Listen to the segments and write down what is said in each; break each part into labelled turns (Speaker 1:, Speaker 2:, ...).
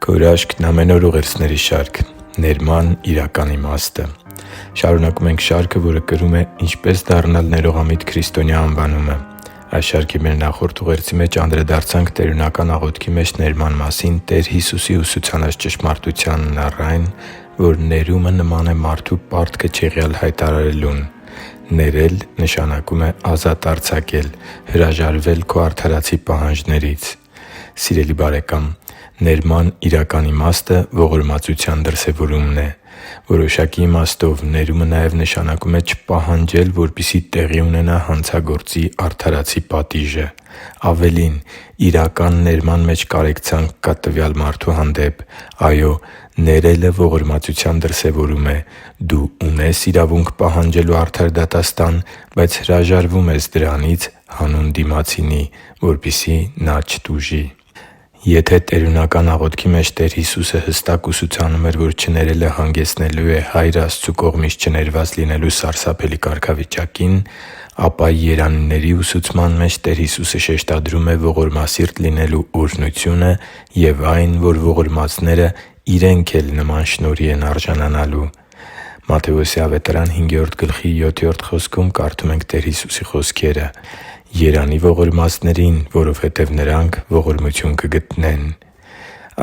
Speaker 1: Քո հրաշքն ամեն օր ուղերձների շարք Ներման իրական իմաստը։ Շարունակում ենք շարքը, որը կրում է «Ինչպես դառնալ ներողամիտ քրիստոնյա» անվանումը։ Այս շարքի մեր նախորդ ուղերձի մեջ անդրադարձանք տերունական աղոթքի մեջ ներման մասին Տեր Հիսուսի ուսուցանած ճշմարտությանն առ այն, որ ներումը նման է մարդու պարտքը չեղյալ հայտարարելուն։ Ներել նշանակում է ազատ արձակել, հրաժարվել քո արդարացի պահանջներից։ Սիրելի՛ բարեկամ, ներման իրական իմաստը ողորմածության դրսևորումն է։ Որոշակի իմաստով ներումը նաև նշանակում է չպահանջել, որպեսզի տեղի ունենա հանցագործի արդարացի պատիժը։ Ավելին, իրական ներման մեջ կարեկցանք կա տվյալ մարդու հանդեպ։ Այո, ներելը ողորմածության դրսևորում է։ Դու ունես իրավունք պահանջելու արդար դատաստան, բայց հրաժարվում ես դրանից հանուն դիմացինի, որպեսզի նա չտուժի։ Եթե տերունական աղոթքի մեջ Տեր Հիսուսը հստակ ուսուցանում էր, որ չներելը հանգեցնելու է Հայր Աստծու կողմից չներված լինելու սարսափելի կարգավիճակին, ապա երանունների ուսուցման մեջ Տեր Հիսուսը շեշտադրում է ողորմասիրտ լինելու օրհնությունը և այն, որ ողորմածները իրենք էլ նման շնորհի են արժանանալու։ Մատթեոս 5:7 կարդում ենք Տեր Հիսուսի խոսքերը. «Երանի ողորմածներին, որովհետև նրանք ողորմություն կգտնեն»։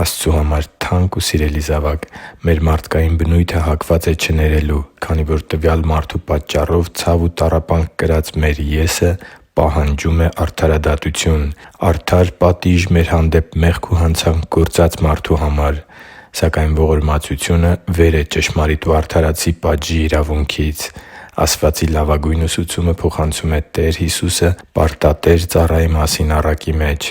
Speaker 1: Աստծու համար թանկ ու սիրելի՛ զավակ, մեր մարդկային բնույթը հակված է չներելու, քանի որ տվյալ մարդու պատճառով ցավ ու տառապանք կրած մեր ես-ը պահանջում է արդարադատություն, արդար պատիժ մեր հանդեպ մեղք ու հանցանք գործած մարդու համար։ Սակայն ողորմածությունը վեր է ճշմարիտ ու արդարացի պատժի իրավունքից։ Ասվածի լավագույն ուսուցումը փոխանցում է Տեր Հիսուսը պարտատեր ծառայի մասին առակի մեջ.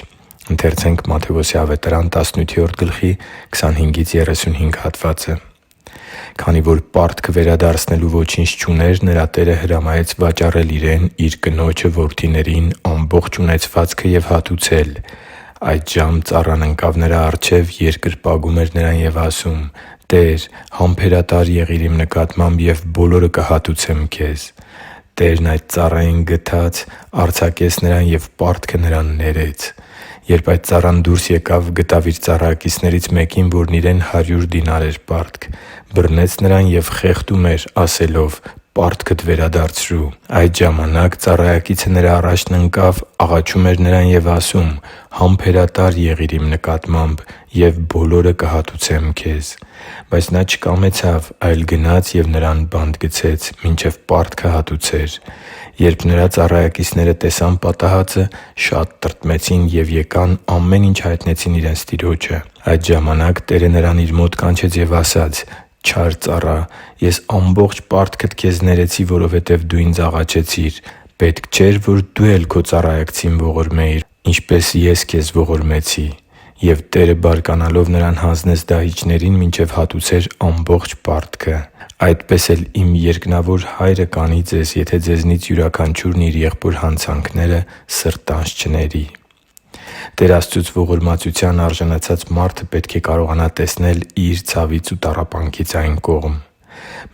Speaker 1: «Քանի որ պարտքը վերադարձնելու ոչինչ չուներ, նրա տերը հրամայեց վաճառել իրեն իր կնոջը որդիներին ամբողջ ունեցվածքը և հատուցել։ Այդժամ ծառան ընկավ նրա առջև, երկրպագում էր նրան և ասում. «Տե՛ր, համբերատար եղիր իմ նկատմամբ, և բոլորը կհատուցեմ քեզ»։ Տերն այդ ծառային գթած, արձակեց նրան և պարտքը նրան ներեց։ Երբ այդ ծառան դուրս եկավ, գտավ իր ծառայակիցներից մեկին, որն իրեն 100 դինար էր պարտք։ Բռնեց նրան և խեղդում էր, ասելով. «Պարտքդ վերադարձրու»։ Այդ ժամանակ ծառայակիցը նրա առաջն ընկավ, աղաչում էր նրան և ասում. «Համբերատար եղիր իմ նկատմամբ, և բոլորը կհատուցեմ քեզ»։ Բայց նա չկամեցավ, այլ գնաց և նրան բանտ գցեց, մինչև պարտքը հատուցեր։ Երբ նրա ծառայակիցները տեսան պատահածը, շատ տրտմեցին և եկան ամեն ինչ հայտնեցին իրենց տիրոջը։ Այդ ժամանակ տերը նրան իր մոտ կանչեց և ասաց. «Չար ծառա, ես ամբողջ պարտքդ քեզ ներեցի, որովհետև դու ինձ աղաչեցիր։ Պետք չէր, որ դու էլ քո ծառայակցին ողորմեիր, ինչպես ես քեզ ողորմեցի»։ Եվ Տերը բարկանալով նրան հանձնեց դահիճներին, մինչև հատուցեր ամբողջ պարտքը։ Այդպես էլ իմ երկնավոր Հայրը կանի ձեզ, եթե ձեզնից յուրաքանչյուրն իր եղբոր հանցանքները սրտանց չների» (Մատթեոս 5:7-9): Տեր Աստծուց ողորմածության արժանացած մարդը պետք է կարողանա տեսնել իր ցավից ու տառապանքից այն կողմ։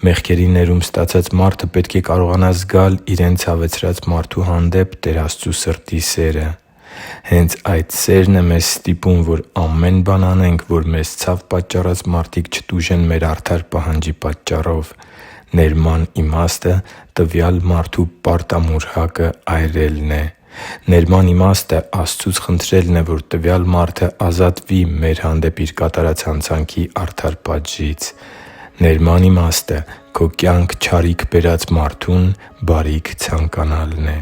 Speaker 1: Մեղքերի ներում ստացած մարդը պետք է կարողանա զգալ իրեն ցավեցրած մարդու հանդեպ Տեր Աստծու սրտի սերը։ Հենց այդ սերն է մեզ ստիպում, որ ամեն բան անենք, որ մեզ ցավ պատճառած մարդիկ չտուժեն մեր արդար պահանջի պատճառով։ Ներման իմաստը տվյալ մարդու պարտամուռ հակը այրելն է։ Ներման իմաստը Աստծուց խնդրելն է, որ տվյալ մարդը ազատվի մեր հանդեպ իր կատարած հանցանքի արդար պատժից։ Ներման իմաստը քո կյանք չարիք բերած մարդուն բարիք ցանկանալն է։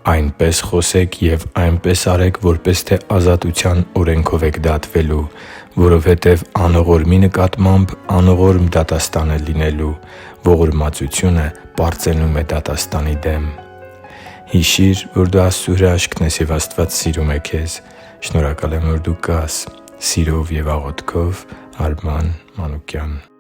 Speaker 1: «Այնպես խոսեք և այնպես արեք, որպես թե ազատության օրենքով եք դատվելու, որովհետև անողորմի նկատմամբ անողորմ դատաստան է լինելու. ողորմածությունը պարծենում է դատաստանի դեմ» (Հակոբոս 1:12-13): Հիշի՛ր, որ դու Աստծո հրաշքն ես, և Աստված սիրում է քեզ։ Շնորհակալ եմ, որ դու կա՛ս։ Սիրով և աղոթքով, Արման Մանուկյան։